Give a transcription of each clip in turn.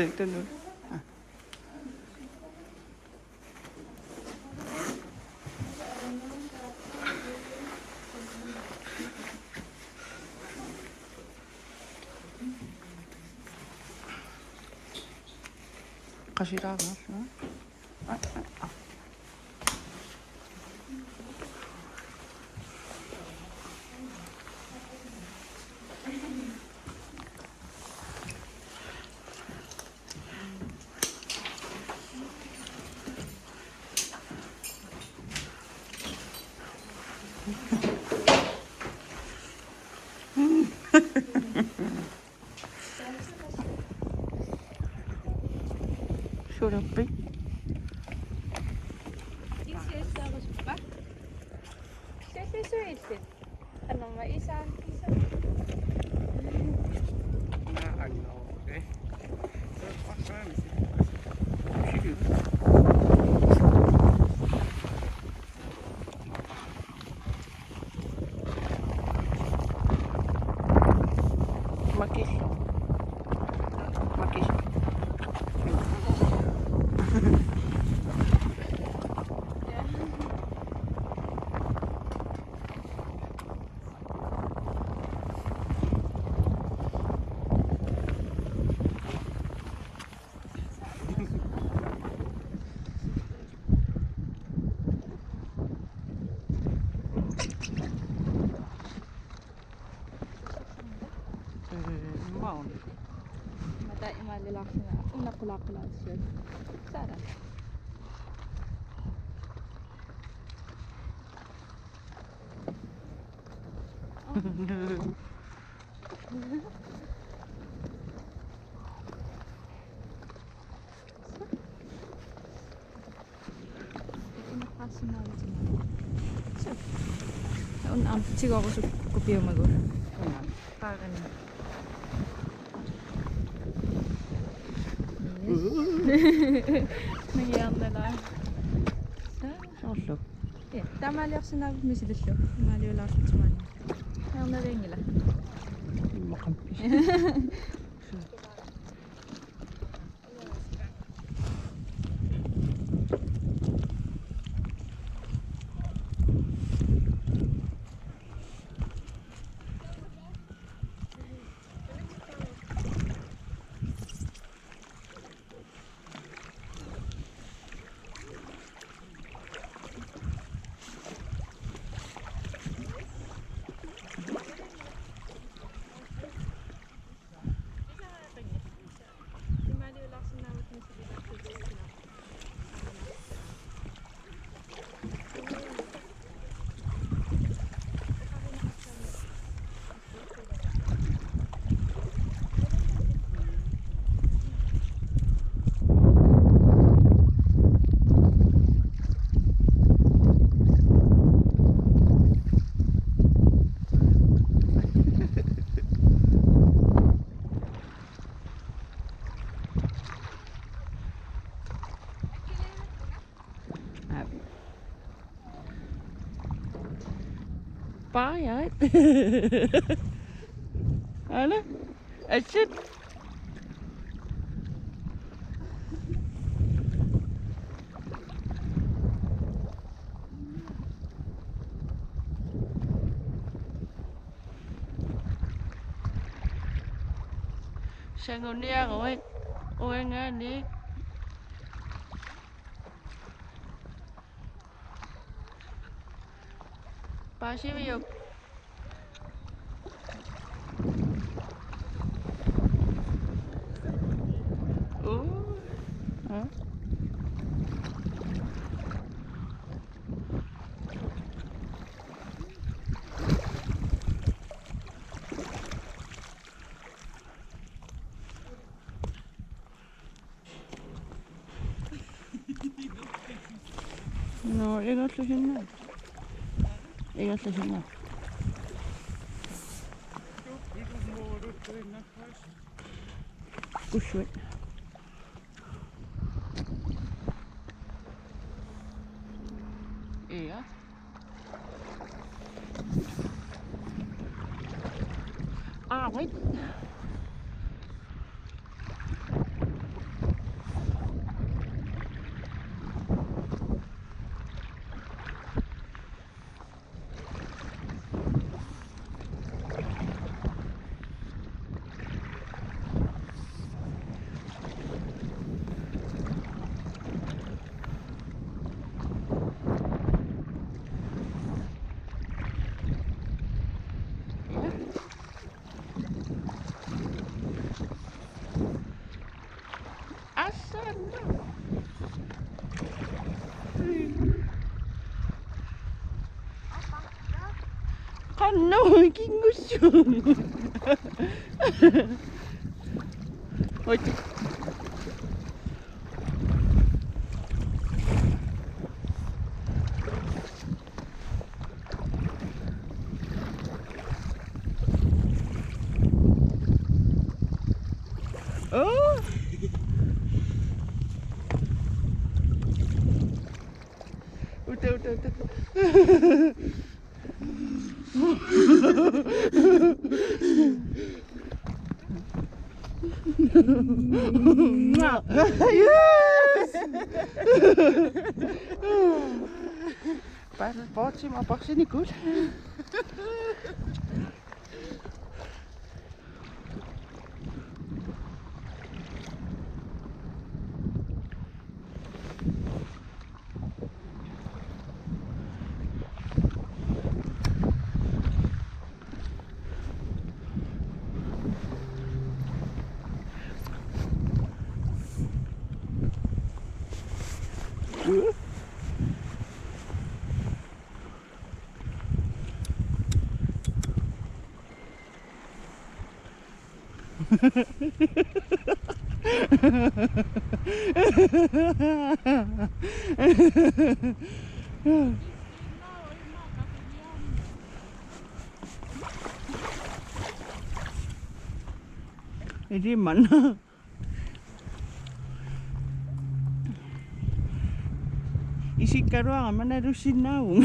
ito nun. Kasira ka? Surapay. Ano, isa. Makis. Makis. Wow. Mata imalilak na. Una kula-kula siya. Sara. Sigaw ako sa kopya mag-o. Parang Nagyayang na lang. Solo. Tama liyak sinabi mo sila siya. Mali wala siya sa mali. Ayaw na rin nila. Makampis. Payat. Ano? Asit. Sangon niya ako eh. Uwe nga ni. Pasi mo Huh? No, ingat lang na. Ingat lang na. Push it. Iya. Ôi cái ngứa sườn. Ôi yes! Bijna potje, maar pak ze niet goed. Ini mana? Isi karuang mana ada sinau.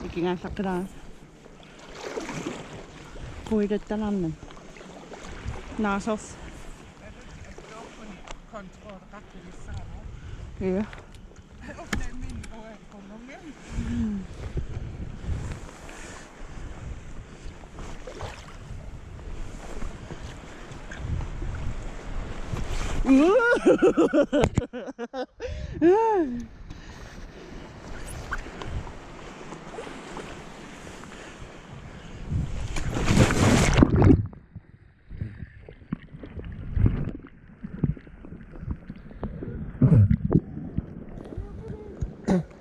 Iki ngasak kerang. Gooi dit dan aan. Nasos. Ja.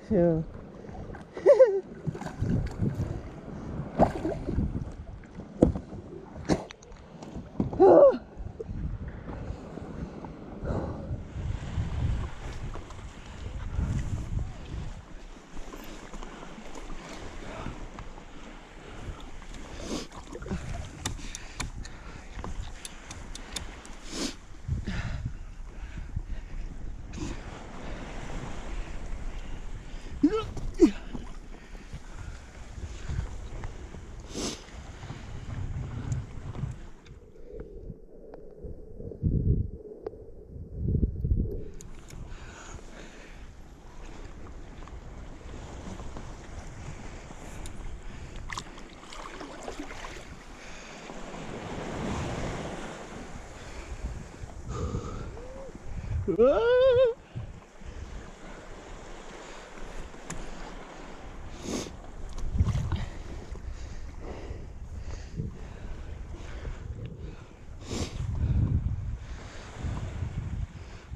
Zo.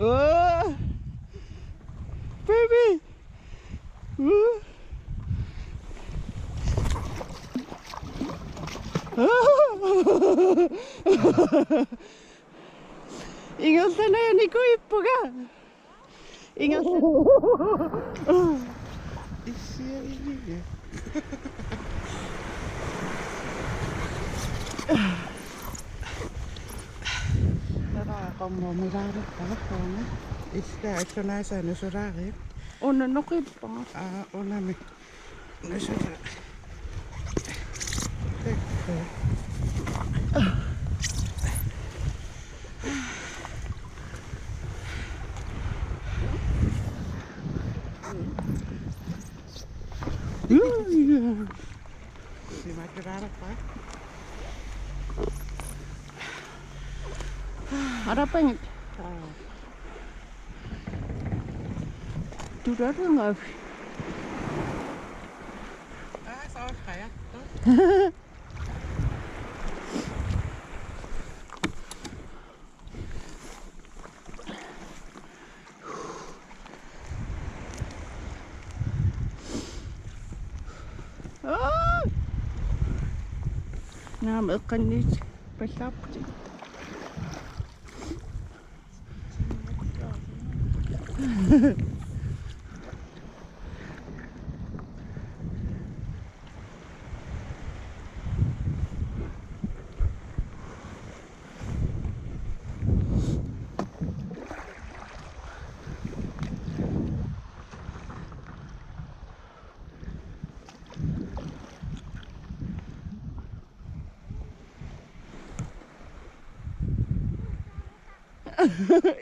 Oh, baby. Ingat na yan, ikaw ipo ka. Ingat na. Kom maar daar gewoon. Is daar zo naar zijn zo raar hè? Oh, nog een paar. Ah, oh naar me. Dus zo. Kijk. Die maakt er raar op, hè? Harapan. Doe dat dan even. 가야 또. 나무까지 발사쁘지.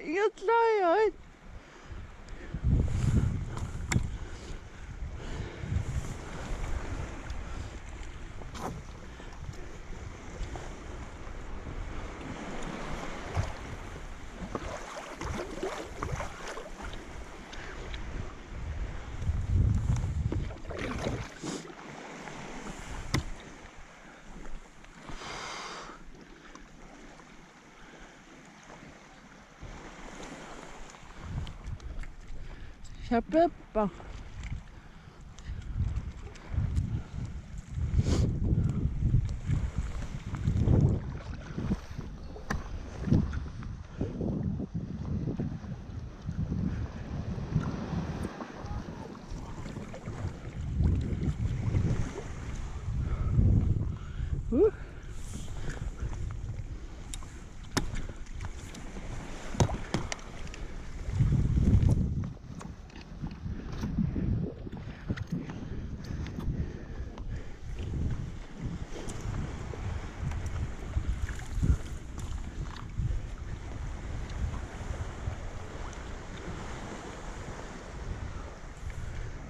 يطلع شباب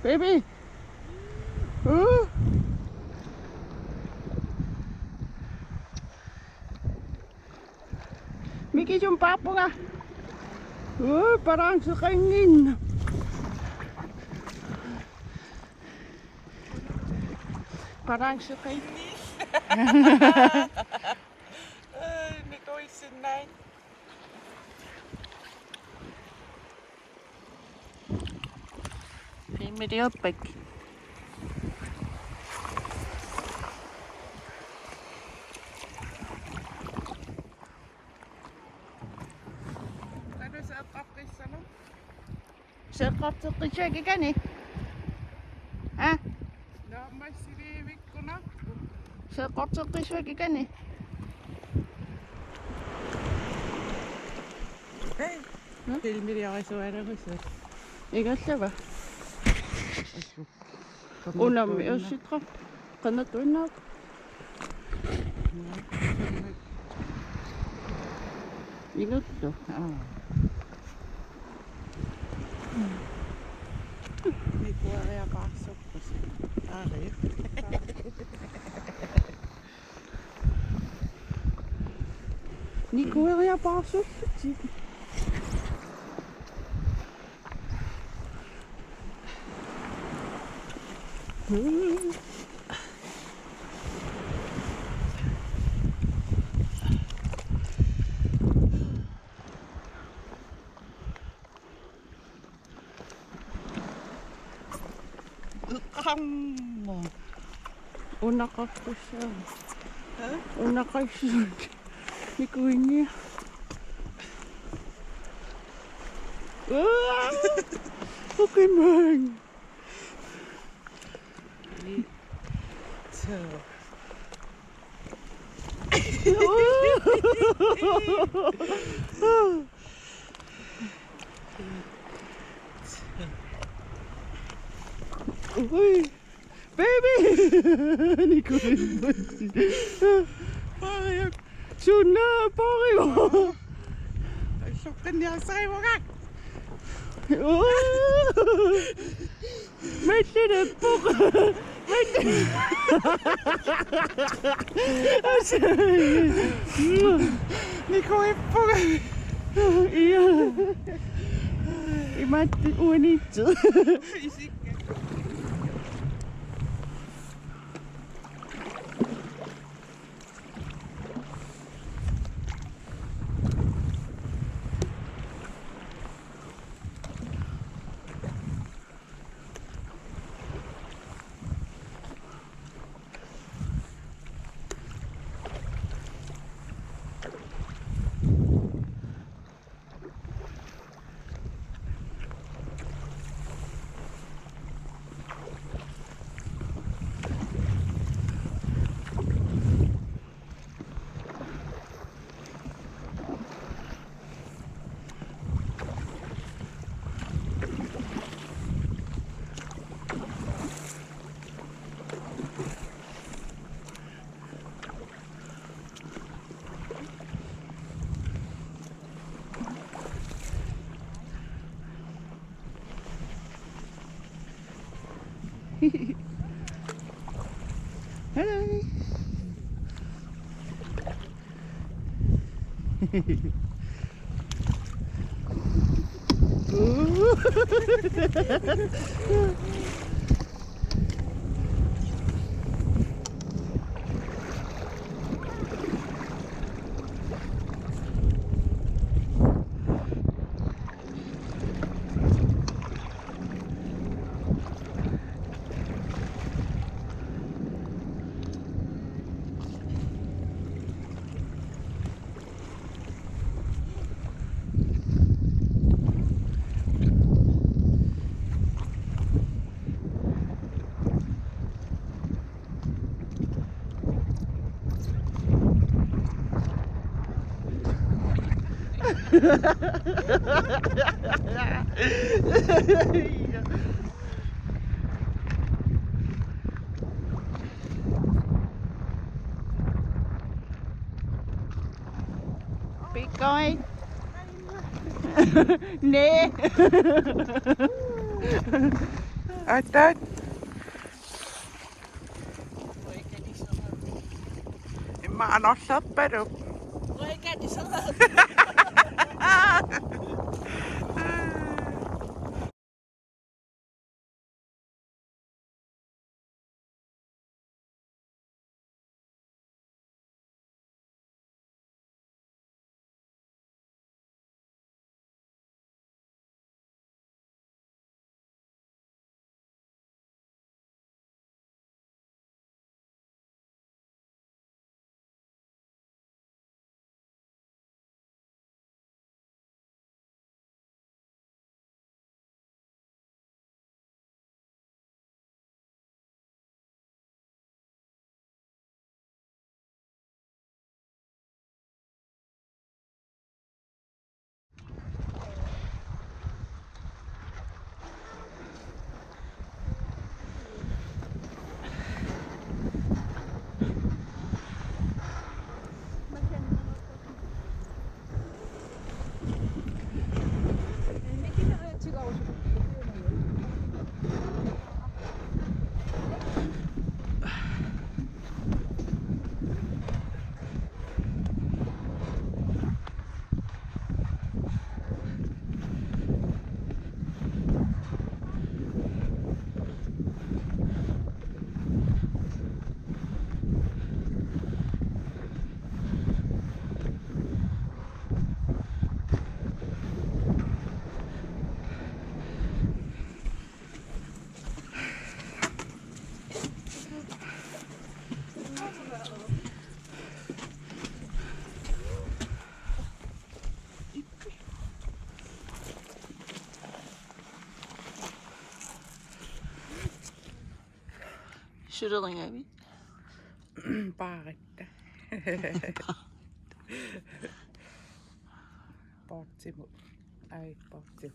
Baby. Mickey yung papo nga. Parang sa kainin. Parang sa kainin. Ni går i sin nej. Med det uppe. Är du så upprättelse nu? Så gott att det köker kan ni. Ja, Ja, men ser det i veckorna? så gott att det köker kan ni. Hej. Filmer jag så är det russet. 이거 써봐. 오늘 몇 시 trop? Kan het doen nou? 이것도. Ni går jag bara så på sig. Arg. Nico wil jou pas op. Kom. Una ka po siya. Una ka siya. Nico niya. Okay man. Så. Oi, baby! Nico Sunna, pare mo! Klokken jag säger vad gang. Men det är på. Ni går på. Iya. Imati unito. Hello. Keep going. Nee. Uituit. Maar nog zat erop. Shooting Abby. Paarikka. Portsimu. Ai, portsimu.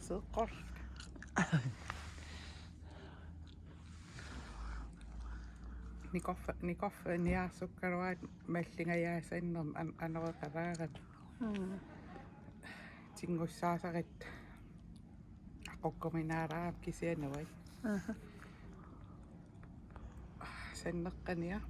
Sukkor. Nikoffe ni asukkaruat mellinga jääsennum anoraqaraagat. Tingussaasarit. Qoqqominaaraap kisianuai. Senneqqania.